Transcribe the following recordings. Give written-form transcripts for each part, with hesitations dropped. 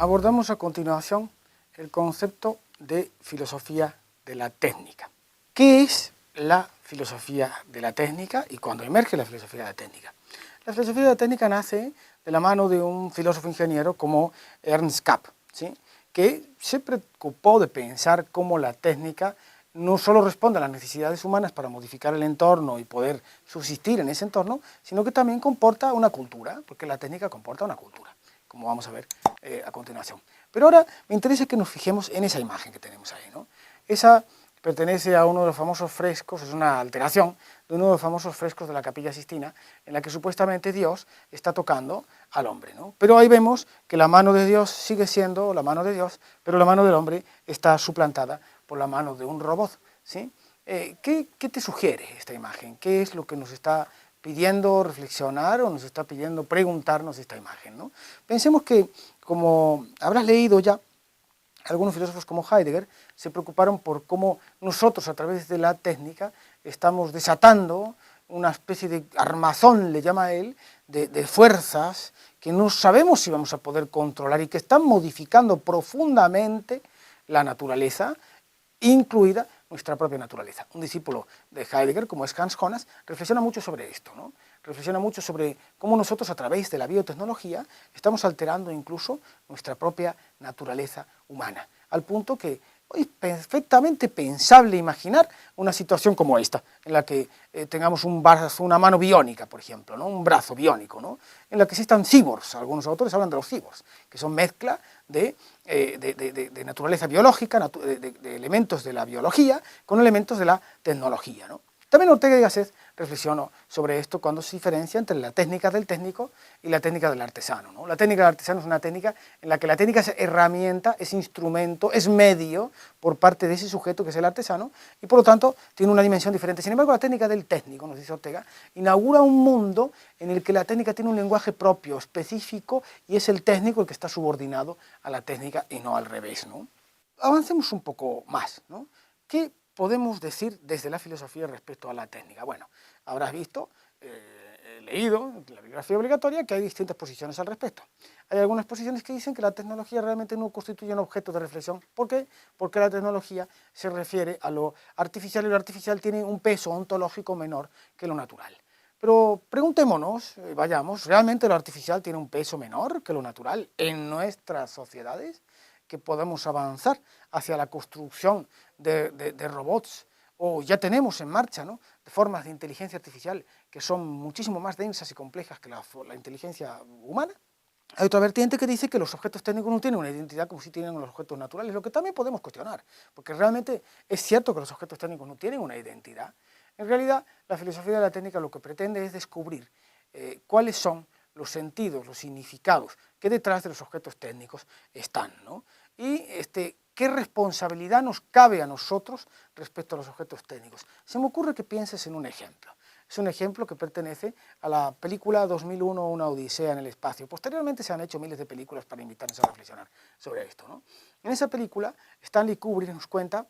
Abordamos a continuación el concepto de filosofía de la técnica. ¿Qué es la filosofía de la técnica y cuándo emerge la filosofía de la técnica? La filosofía de la técnica nace de la mano de un filósofo ingeniero como Ernst Kapp, ¿sí?, que se preocupó de pensar cómo la técnica no solo responde a las necesidades humanas para modificar el entorno y poder subsistir en ese entorno, sino que también comporta una cultura, porque la técnica comporta una cultura, como vamos a ver a continuación. Pero ahora me interesa que nos fijemos en esa imagen que tenemos ahí, ¿no? Esa pertenece a uno de los famosos frescos, es una alteración de uno de los famosos frescos de la Capilla Sixtina, en la que supuestamente Dios está tocando al hombre, ¿no? Pero ahí vemos que la mano de Dios sigue siendo la mano de Dios, pero la mano del hombre está suplantada por la mano de un robot, ¿sí? ¿Qué te sugiere esta imagen? ¿Qué es lo que nos está pidiendo reflexionar o nos está pidiendo preguntarnos esta imagen, ¿no? Pensemos que, como habrás leído ya, algunos filósofos como Heidegger se preocuparon por cómo nosotros a través de la técnica estamos desatando una especie de armazón, le llama él, de fuerzas que no sabemos si vamos a poder controlar y que están modificando profundamente la naturaleza, incluida nuestra propia naturaleza. Un discípulo de Heidegger, como es Hans Jonas, reflexiona mucho sobre esto, ¿no? Reflexiona mucho sobre cómo nosotros a través de la biotecnología estamos alterando incluso nuestra propia naturaleza humana, al punto que es perfectamente pensable imaginar una situación como esta, en la que tengamos un brazo, una mano biónica, por ejemplo, ¿no?, un brazo biónico, ¿no?, en la que existan cyborgs. Algunos autores hablan de los cyborgs, que son mezcla de naturaleza biológica, de elementos de la biología con elementos de la tecnología, ¿no? También Ortega y Gasset reflexionó sobre esto cuando se diferencia entre la técnica del técnico y la técnica del artesano, ¿no? La técnica del artesano es una técnica en la que la técnica es herramienta, es instrumento, es medio por parte de ese sujeto que es el artesano y por lo tanto tiene una dimensión diferente. Sin embargo, la técnica del técnico, nos dice Ortega, inaugura un mundo en el que la técnica tiene un lenguaje propio, específico, y es el técnico el que está subordinado a la técnica y no al revés, ¿no? Avancemos un poco más, ¿no? ¿Qué podemos decir desde la filosofía respecto a la técnica? Bueno, habrás visto, leído en la bibliografía obligatoria, que hay distintas posiciones al respecto. Hay algunas posiciones que dicen que la tecnología realmente no constituye un objeto de reflexión. ¿Por qué? Porque la tecnología se refiere a lo artificial y lo artificial tiene un peso ontológico menor que lo natural. Pero preguntémonos, vayamos, ¿realmente lo artificial tiene un peso menor que lo natural en nuestras sociedades? Que podemos avanzar hacia la construcción de robots, o ya tenemos en marcha, ¿no?, de formas de inteligencia artificial que son muchísimo más densas y complejas que la inteligencia humana. Hay otra vertiente que dice que los objetos técnicos no tienen una identidad como si tienen los objetos naturales, lo que también podemos cuestionar, porque realmente es cierto que los objetos técnicos no tienen una identidad. En realidad, la filosofía de la técnica lo que pretende es descubrir cuáles son los sentidos, los significados que detrás de los objetos técnicos están, ¿no? Y qué responsabilidad nos cabe a nosotros respecto a los objetos técnicos. Se me ocurre que pienses en un ejemplo. Es un ejemplo que pertenece a la película 2001, Una odisea en el espacio. Posteriormente se han hecho miles de películas para invitarnos a reflexionar sobre esto, ¿no? En esa película, Stanley Kubrick nos cuenta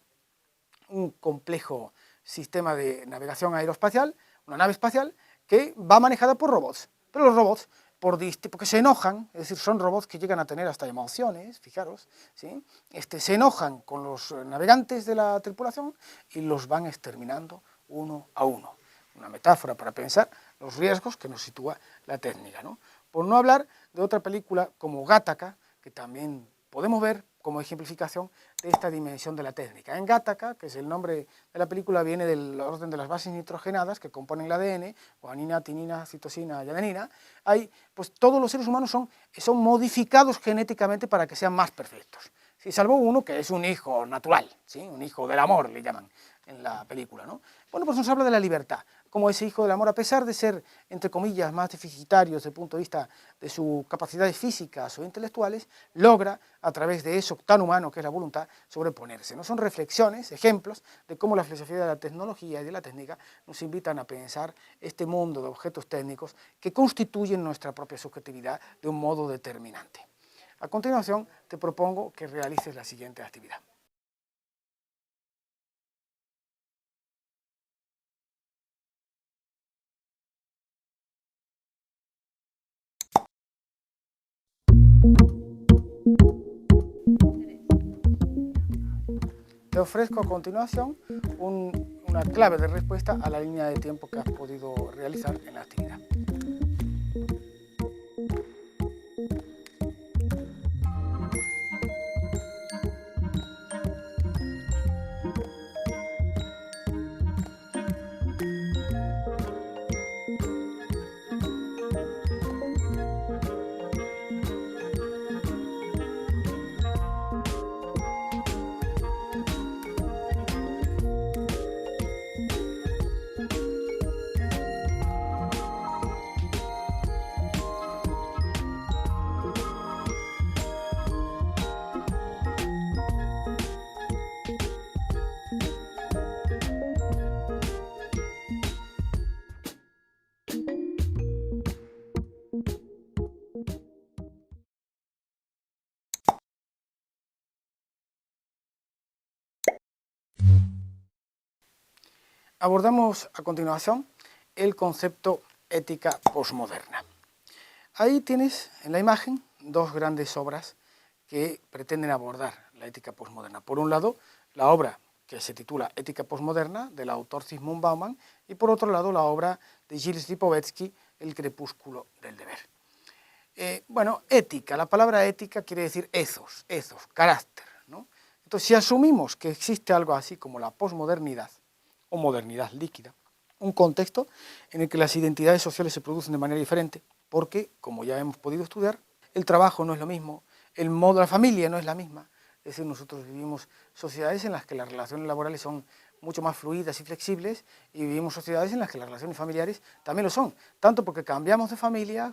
un complejo sistema de navegación aeroespacial, una nave espacial que va manejada por robots. Pero los robots, porque se enojan, es decir, son robots que llegan a tener hasta emociones, fijaros, ¿sí?, se enojan con los navegantes de la tripulación y los van exterminando uno a uno. Una metáfora para pensar los riesgos que nos sitúa la técnica, ¿no? Por no hablar de otra película como Gattaca, que también podemos ver como ejemplificación de esta dimensión de la técnica. En Gattaca, que es el nombre de la película, viene del orden de las bases nitrogenadas que componen el ADN, guanina, tinina, citosina y adenina. Pues todos los seres humanos son modificados genéticamente para que sean más perfectos. Sí, salvo uno que es un hijo natural, ¿sí?, un hijo del amor, le llaman en la película, ¿no? Bueno, pues nos habla de la libertad, como ese hijo del amor, a pesar de ser, entre comillas, más deficitario desde el punto de vista de sus capacidades físicas o intelectuales, logra, a través de eso tan humano que es la voluntad, sobreponerse, ¿no? Son reflexiones, ejemplos de cómo la filosofía de la tecnología y de la técnica nos invitan a pensar este mundo de objetos técnicos que constituyen nuestra propia subjetividad de un modo determinante. A continuación, te propongo que realices la siguiente actividad. te ofrezco a continuación una clave de respuesta a la línea de tiempo que has podido realizar en la actividad. Abordamos a continuación el concepto ética posmoderna. Ahí tienes en la imagen dos grandes obras que pretenden abordar la ética posmoderna. Por un lado, la obra que se titula Ética posmoderna, del autor Zygmunt Bauman, y por otro lado, la obra de Gilles Lipovetsky, El crepúsculo del deber. Bueno, ética, la palabra ética quiere decir ethos, carácter, ¿no? Entonces, si asumimos que existe algo así como la posmodernidad, o modernidad líquida, un contexto en el que las identidades sociales se producen de manera diferente, porque, como ya hemos podido estudiar, el trabajo no es lo mismo, el modo de la familia no es la misma. Es decir, nosotros vivimos sociedades en las que las relaciones laborales son mucho más fluidas y flexibles, y vivimos sociedades en las que las relaciones familiares también lo son, tanto porque cambiamos de familia,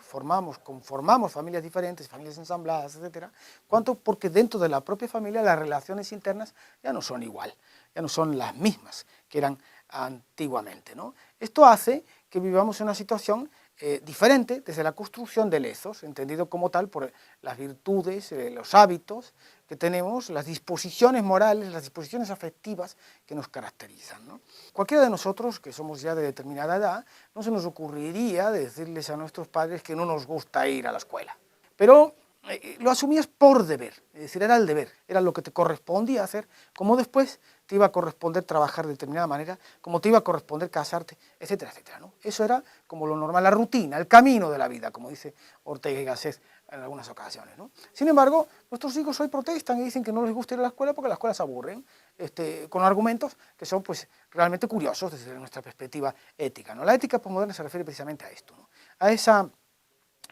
conformamos familias diferentes, familias ensambladas, etcétera, cuanto porque dentro de la propia familia las relaciones internas ya no son igual, ya no son las mismas que eran antiguamente, ¿no? Esto hace que vivamos en una situación diferente desde la construcción del ethos, entendido como tal por las virtudes, los hábitos que tenemos, las disposiciones morales, las disposiciones afectivas que nos caracterizan, ¿no? Cualquiera de nosotros, que somos ya de determinada edad, no se nos ocurriría decirles a nuestros padres que no nos gusta ir a la escuela, pero lo asumías por deber, es decir, era el deber, era lo que te correspondía hacer, como después te iba a corresponder trabajar de determinada manera, como te iba a corresponder casarte, etcétera, etcétera, ¿no? Eso era como lo normal, la rutina, el camino de la vida, como dice Ortega y Gasset en algunas ocasiones, ¿no? Sin embargo, nuestros hijos hoy protestan y dicen que no les gusta ir a la escuela porque las escuelas aburren, con argumentos que son pues realmente curiosos desde nuestra perspectiva ética, ¿no? La ética posmoderna se refiere precisamente a esto, ¿no? A esa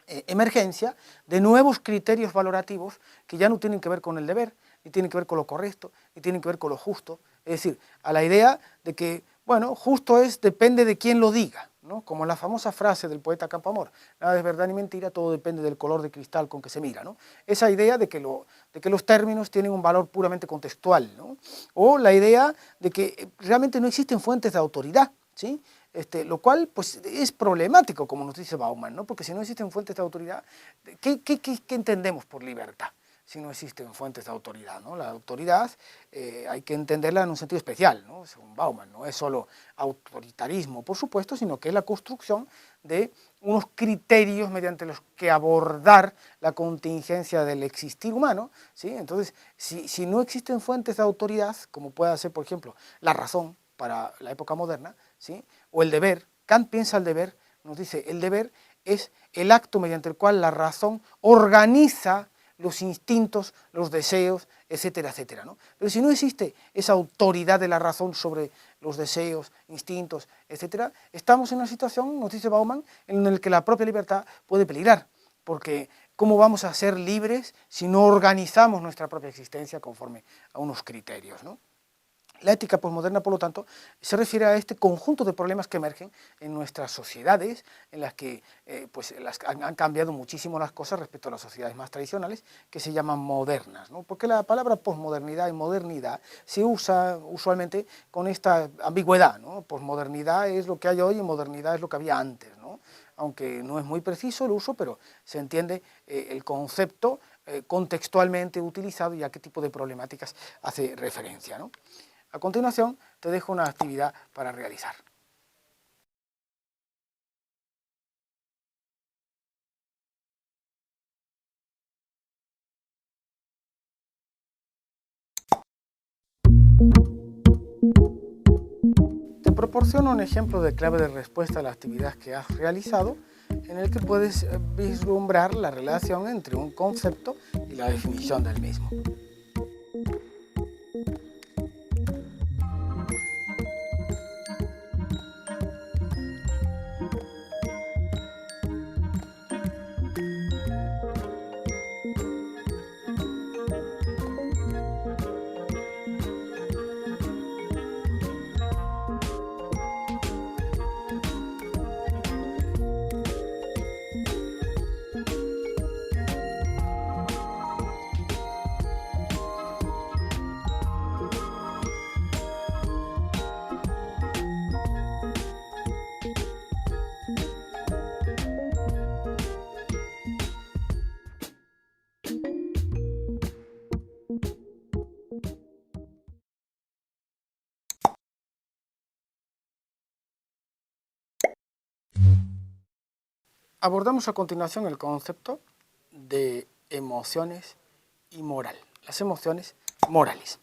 emergencia de nuevos criterios valorativos que ya no tienen que ver con el deber, ni tienen que ver con lo correcto, ni tienen que ver con lo justo, es decir, a la idea de que, bueno, justo depende de quién lo diga, ¿no? Como la famosa frase del poeta Campoamor, nada es verdad ni mentira, todo depende del color de cristal con que se mira, ¿no? Esa idea de que los términos tienen un valor puramente contextual, ¿no? O la idea de que realmente no existen fuentes de autoridad, ¿sí? Lo cual pues, es problemático, como nos dice Bauman, ¿no? Porque si no existen fuentes de autoridad, ¿qué entendemos por libertad? Si no existen fuentes de autoridad, ¿no? La autoridad hay que entenderla en un sentido especial, ¿no? Según Bauman, no es solo autoritarismo, por supuesto, sino que es la construcción de unos criterios mediante los que abordar la contingencia del existir humano, ¿sí? Entonces, si no existen fuentes de autoridad, como pueda ser, por ejemplo, la razón para la época moderna, ¿sí? O el deber, Kant piensa el deber, nos dice, el deber es el acto mediante el cual la razón organiza los instintos, los deseos, etcétera, etcétera, ¿no? Pero si no existe esa autoridad de la razón sobre los deseos, instintos, etcétera, estamos en una situación, nos dice Bauman, en la que la propia libertad puede peligrar, porque ¿cómo vamos a ser libres si no organizamos nuestra propia existencia conforme a unos criterios, ¿no? La ética posmoderna, por lo tanto, se refiere a este conjunto de problemas que emergen en nuestras sociedades, en las que pues, han cambiado muchísimo las cosas respecto a las sociedades más tradicionales, que se llaman modernas, ¿no? Porque la palabra posmodernidad y modernidad se usa usualmente con esta ambigüedad, ¿no? Posmodernidad es lo que hay hoy y modernidad es lo que había antes, ¿no? Aunque no es muy preciso el uso, pero se entiende el concepto contextualmente utilizado y a qué tipo de problemáticas hace referencia, ¿no? A continuación, te dejo una actividad para realizar. proporciona un ejemplo de clave de respuesta a la actividad que has realizado, en el que puedes vislumbrar la relación entre un concepto y la definición del mismo. Abordamos a continuación el concepto de emociones y moral, las emociones morales.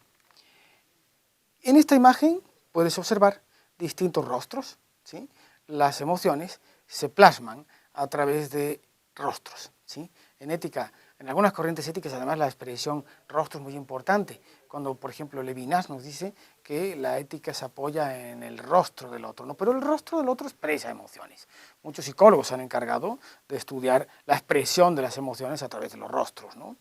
En esta imagen puedes observar distintos rostros, ¿sí? Las emociones se plasman a través de rostros, ¿sí? En ética, en algunas corrientes éticas, además, la expresión rostro es muy importante. Cuando, por ejemplo, Levinas nos dice que la ética se apoya en el rostro del otro, ¿no? Pero el rostro del otro expresa emociones. Muchos psicólogos se han encargado de estudiar la expresión de las emociones a través de los rostros, ¿no?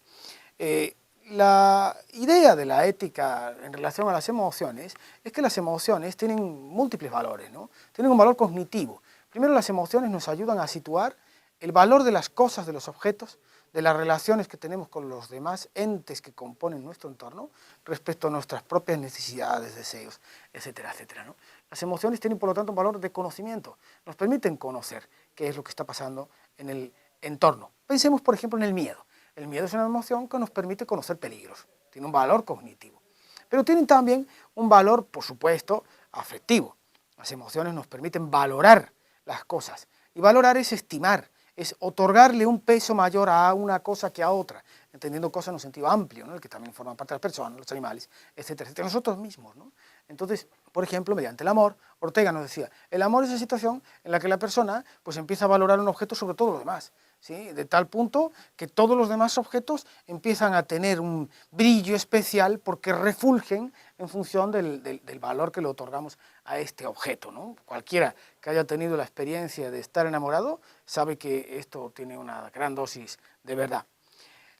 La idea de la ética en relación a las emociones es que las emociones tienen múltiples valores, ¿no? Tienen un valor cognitivo. Primero, las emociones nos ayudan a situar el valor de las cosas, de los objetos, de las relaciones que tenemos con los demás entes que componen nuestro entorno respecto a nuestras propias necesidades, deseos, etcétera, etcétera, ¿no? Las emociones tienen, por lo tanto, un valor de conocimiento. Nos permiten conocer qué es lo que está pasando en el entorno. Pensemos, por ejemplo, en el miedo. El miedo es una emoción que nos permite conocer peligros. Tiene un valor cognitivo. Pero tienen también un valor, por supuesto, afectivo. Las emociones nos permiten valorar las cosas. Y valorar es estimar, es otorgarle un peso mayor a una cosa que a otra, entendiendo cosas en un sentido amplio, ¿no? El que también forman parte de las personas, los animales, etcétera, etcétera, nosotros mismos, ¿no? Entonces, por ejemplo, mediante el amor, Ortega nos decía, el amor es esa situación en la que la persona pues empieza a valorar un objeto sobre todo lo demás, ¿sí? De tal punto que todos los demás objetos empiezan a tener un brillo especial porque refulgen en función del valor que le otorgamos a este objeto, ¿no? Cualquiera que haya tenido la experiencia de estar enamorado sabe que esto tiene una gran dosis de verdad.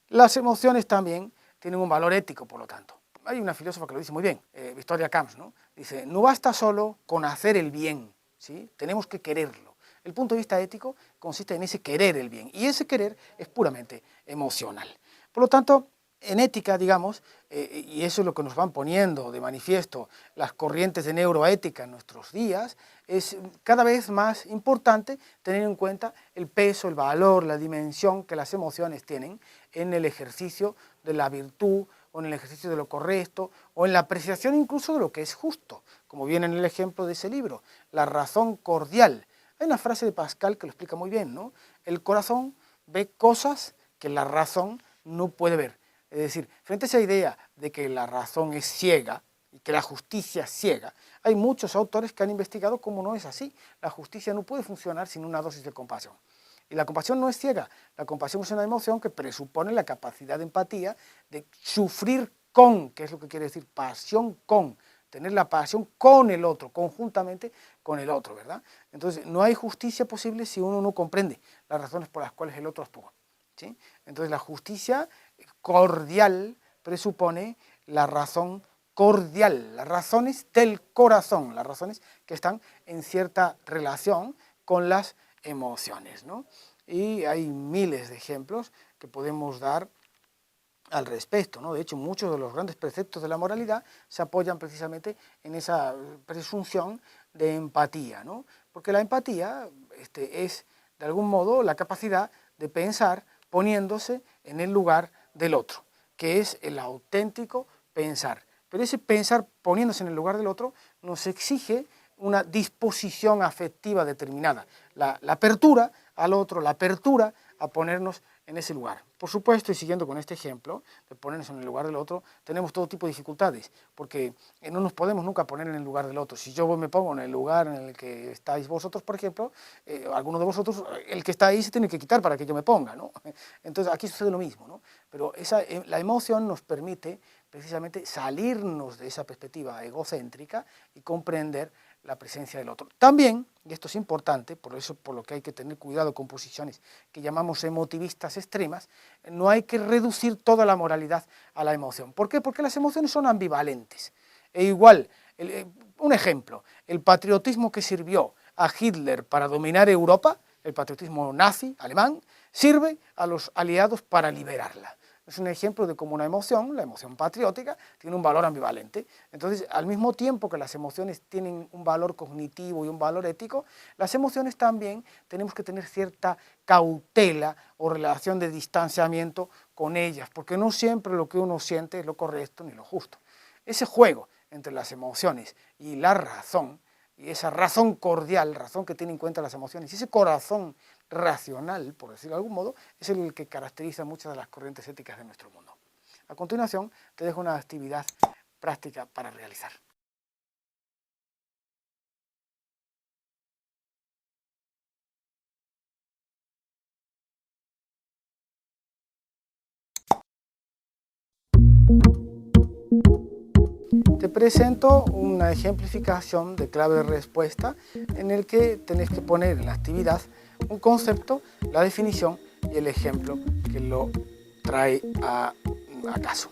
Las emociones también tienen un valor ético, por lo tanto. Hay una filósofa que lo dice muy bien, Victoria Camps, ¿no? Dice, no basta solo con hacer el bien, ¿sí? Tenemos que quererlo. El punto de vista ético consiste en ese querer el bien, y ese querer es puramente emocional. Por lo tanto, en ética, digamos, y eso es lo que nos van poniendo de manifiesto las corrientes de neuroética en nuestros días, es cada vez más importante tener en cuenta el peso, el valor, la dimensión que las emociones tienen en el ejercicio de la virtud, o en el ejercicio de lo correcto, o en la apreciación incluso de lo que es justo, como viene en el ejemplo de ese libro, la razón cordial. Hay una frase de Pascal que lo explica muy bien, ¿no? El corazón ve cosas que la razón no puede ver. Es decir, frente a esa idea de que la razón es ciega y que la justicia es ciega, hay muchos autores que han investigado cómo no es así. La justicia no puede funcionar sin una dosis de compasión. Y la compasión no es ciega, la compasión es una emoción que presupone la capacidad de empatía, de sufrir con, que es lo que quiere decir pasión con, tener la pasión con el otro, conjuntamente con el otro, ¿verdad? Entonces, no hay justicia posible si uno no comprende las razones por las cuales el otro actúa, ¿sí? Entonces, la justicia cordial presupone la razón cordial, las razones del corazón, las razones que están en cierta relación con las emociones, ¿no? Y hay miles de ejemplos que podemos dar al respecto, ¿no? De hecho, muchos de los grandes preceptos de la moralidad se apoyan precisamente en esa presunción de empatía, ¿no? Porque la empatía es, de algún modo, la capacidad de pensar poniéndose en el lugar del otro, que es el auténtico pensar. Pero ese pensar poniéndose en el lugar del otro nos exige una disposición afectiva determinada, la apertura al otro, la apertura a ponernos en ese lugar. Por supuesto, y siguiendo con este ejemplo, de ponernos en el lugar del otro, tenemos todo tipo de dificultades, porque no nos podemos nunca poner en el lugar del otro. Si yo me pongo en el lugar en el que estáis vosotros, por ejemplo, alguno de vosotros, el que está ahí se tiene que quitar para que yo me ponga, ¿no? Entonces aquí sucede lo mismo, ¿no? Pero la emoción nos permite precisamente salirnos de esa perspectiva egocéntrica y comprender la presencia del otro. También, y esto es importante, por eso por lo que hay que tener cuidado con posiciones que llamamos emotivistas extremas, no hay que reducir toda la moralidad a la emoción. ¿Por qué? Porque las emociones son ambivalentes. E igual, un ejemplo, el patriotismo que sirvió a Hitler para dominar Europa, el patriotismo nazi alemán, sirve a los aliados para liberarla. Es un ejemplo de cómo una emoción, la emoción patriótica, tiene un valor ambivalente. Entonces, al mismo tiempo que las emociones tienen un valor cognitivo y un valor ético, las emociones también tenemos que tener cierta cautela o relación de distanciamiento con ellas, porque no siempre lo que uno siente es lo correcto ni lo justo. Ese juego entre las emociones y la razón, y esa razón cordial, razón que tiene en cuenta las emociones, y ese corazón racional, por decirlo de algún modo, es el que caracteriza muchas de las corrientes éticas de nuestro mundo. A continuación, te dejo una actividad práctica para realizar. Te presento una ejemplificación de clave de respuesta en el que tenés que poner en la actividad un concepto, la definición y el ejemplo que lo trae a caso.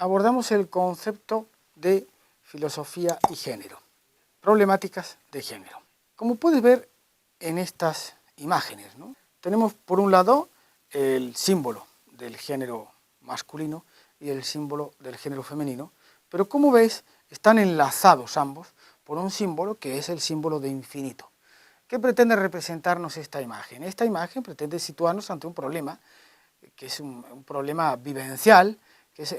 Abordamos el concepto de filosofía y género, problemáticas de género. Como puedes ver en estas imágenes, ¿no? Tenemos por un lado el símbolo del género masculino y el símbolo del género femenino, pero como ves están enlazados ambos por un símbolo que es el símbolo de infinito. ¿Qué pretende representarnos esta imagen? Esta imagen pretende situarnos ante un problema que es un problema vivencial, que es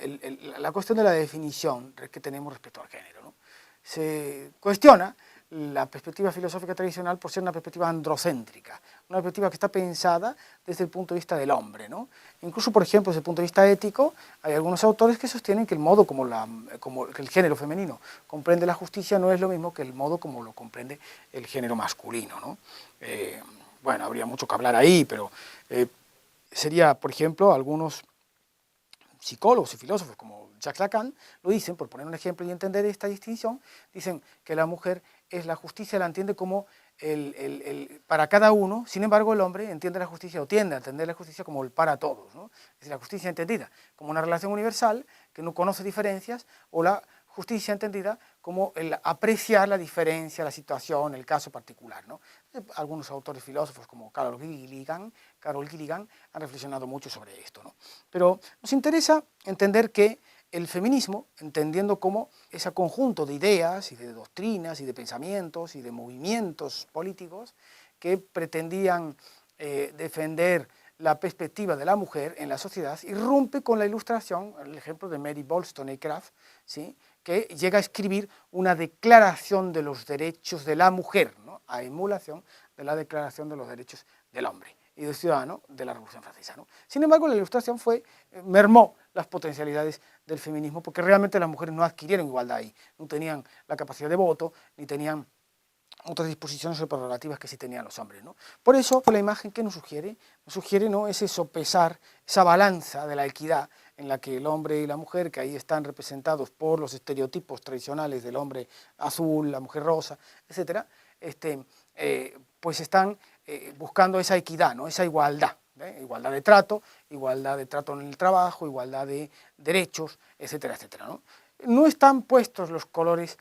la cuestión de la definición que tenemos respecto al género, ¿no? Se cuestiona la perspectiva filosófica tradicional por ser una perspectiva androcéntrica, una perspectiva que está pensada desde el punto de vista del hombre, ¿no? Incluso, por ejemplo, desde el punto de vista ético, hay algunos autores que sostienen que el modo como el género femenino comprende la justicia no es lo mismo que el modo como lo comprende el género masculino, ¿no? Bueno, habría mucho que hablar ahí, pero sería, por ejemplo, algunos psicólogos y filósofos como Jacques Lacan lo dicen, por poner un ejemplo y entender esta distinción, dicen que la mujer es la justicia, la entiende como para cada uno, sin embargo el hombre entiende la justicia o tiende a entender la justicia como el para todos, ¿no? Es decir, la justicia entendida como una relación universal que no conoce diferencias, o la justicia entendida como el apreciar la diferencia, la situación, el caso particular, ¿no? Algunos autores filósofos como Carol Gilligan han reflexionado mucho sobre esto, ¿no? Pero nos interesa entender que el feminismo, entendiendo como ese conjunto de ideas y de doctrinas y de pensamientos y de movimientos políticos que pretendían defender la perspectiva de la mujer en la sociedad, irrumpe con la ilustración, el ejemplo de Mary Wollstonecraft, ¿sí?, que llega a escribir una declaración de los derechos de la mujer, ¿no?, a emulación de la declaración de los derechos del hombre y del ciudadano de la Revolución Francesa, ¿no? Sin embargo, la ilustración mermó las potencialidades del feminismo, porque realmente las mujeres no adquirieron igualdad ahí, no tenían la capacidad de voto, ni tenían otras disposiciones o prerrogativas que sí tenían los hombres, ¿no? Por eso, la imagen que nos sugiere, ¿no?, es eso, pesar, esa balanza de la equidad en la que el hombre y la mujer, que ahí están representados por los estereotipos tradicionales del hombre azul, la mujer rosa, etcétera, pues están buscando esa equidad, ¿no? Esa igualdad. Igualdad de trato en el trabajo, igualdad de derechos, etcétera, etcétera, ¿no? No están puestos los colores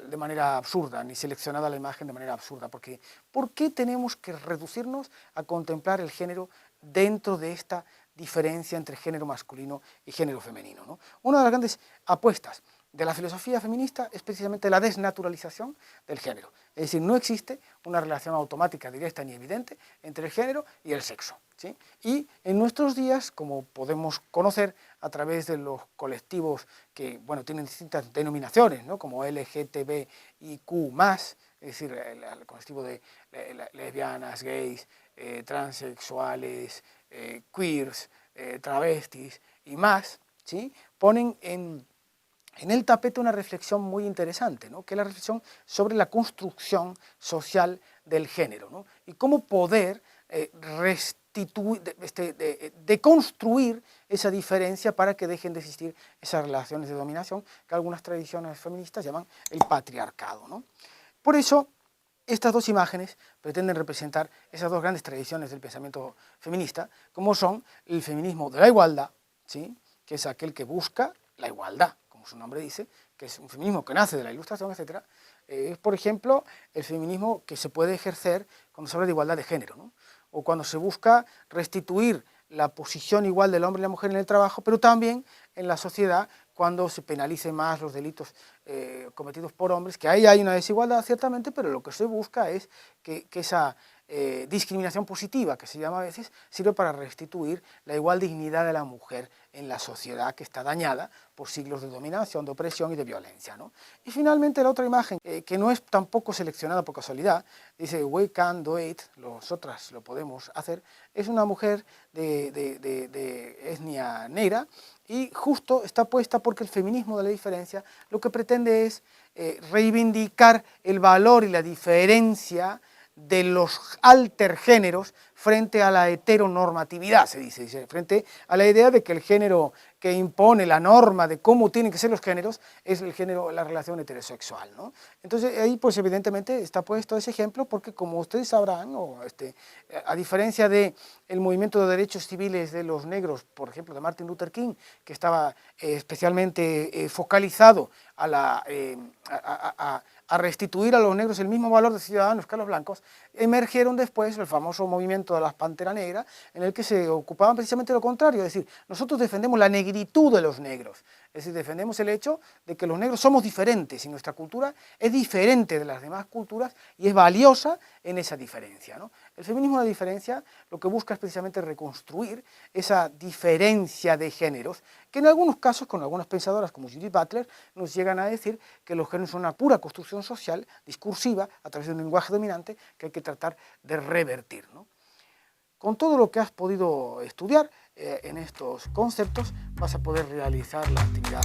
de manera absurda, ni seleccionada la imagen de manera absurda, porque ¿por qué tenemos que reducirnos a contemplar el género dentro de esta diferencia entre género masculino y género femenino, ¿no? Una de las grandes apuestas de la filosofía feminista es precisamente la desnaturalización del género, es decir, no existe una relación automática, directa ni evidente entre el género y el sexo, ¿sí? Y en nuestros días, como podemos conocer a través de los colectivos que, bueno, tienen distintas denominaciones, ¿no? Como LGTBIQ+, es decir, el colectivo de lesbianas, gays, transexuales, queers, travestis y más, ¿sí? Ponen en el tapete una reflexión muy interesante, ¿no? Que es la reflexión sobre la construcción social del género, ¿no? Y cómo poder deconstruir esa diferencia para que dejen de existir esas relaciones de dominación que algunas tradiciones feministas llaman el patriarcado, ¿no? Por eso, estas dos imágenes pretenden representar esas dos grandes tradiciones del pensamiento feminista, como son el feminismo de la igualdad, ¿sí? Que es aquel que busca la igualdad, como su nombre dice, que es un feminismo que nace de la Ilustración, etc. Es, por ejemplo, el feminismo que se puede ejercer cuando se habla de igualdad de género, ¿no? O cuando se busca restituir la posición igual del hombre y la mujer en el trabajo, pero también en la sociedad cuando se penalicen más los delitos cometidos por hombres, que ahí hay una desigualdad ciertamente, pero lo que se busca es que esa discriminación positiva, que se llama a veces, sirve para restituir la igual dignidad de la mujer en la sociedad que está dañada por siglos de dominación, de opresión y de violencia, ¿no? Y finalmente la otra imagen, que no es tampoco seleccionada por casualidad, dice "we can do it", nosotras lo podemos hacer, es una mujer de etnia negra, y justo está puesta porque el feminismo de la diferencia lo que pretende es reivindicar el valor y la diferencia de los altergéneros frente a la heteronormatividad, se dice, frente a la idea de que el género que impone la norma de cómo tienen que ser los géneros es el género, la relación heterosexual, ¿no? Entonces ahí pues evidentemente está puesto ese ejemplo porque, como ustedes sabrán, a diferencia del movimiento de derechos civiles de los negros, por ejemplo de Martin Luther King, que estaba especialmente focalizado a restituir a los negros el mismo valor de ciudadanos que a los blancos, emergieron después el famoso movimiento de las Panteras Negras, en el que se ocupaban precisamente lo contrario, es decir, nosotros defendemos la negritud de los negros, es decir, defendemos el hecho de que los negros somos diferentes y nuestra cultura es diferente de las demás culturas y es valiosa en esa diferencia, ¿no? El feminismo de la diferencia lo que busca es precisamente reconstruir esa diferencia de géneros, que en algunos casos, con algunas pensadoras como Judith Butler, nos llegan a decir que los géneros son una pura construcción social, discursiva, a través de un lenguaje dominante, que hay que tratar de revertir, ¿no? Con todo lo que has podido estudiar en estos conceptos, vas a poder realizar la actividad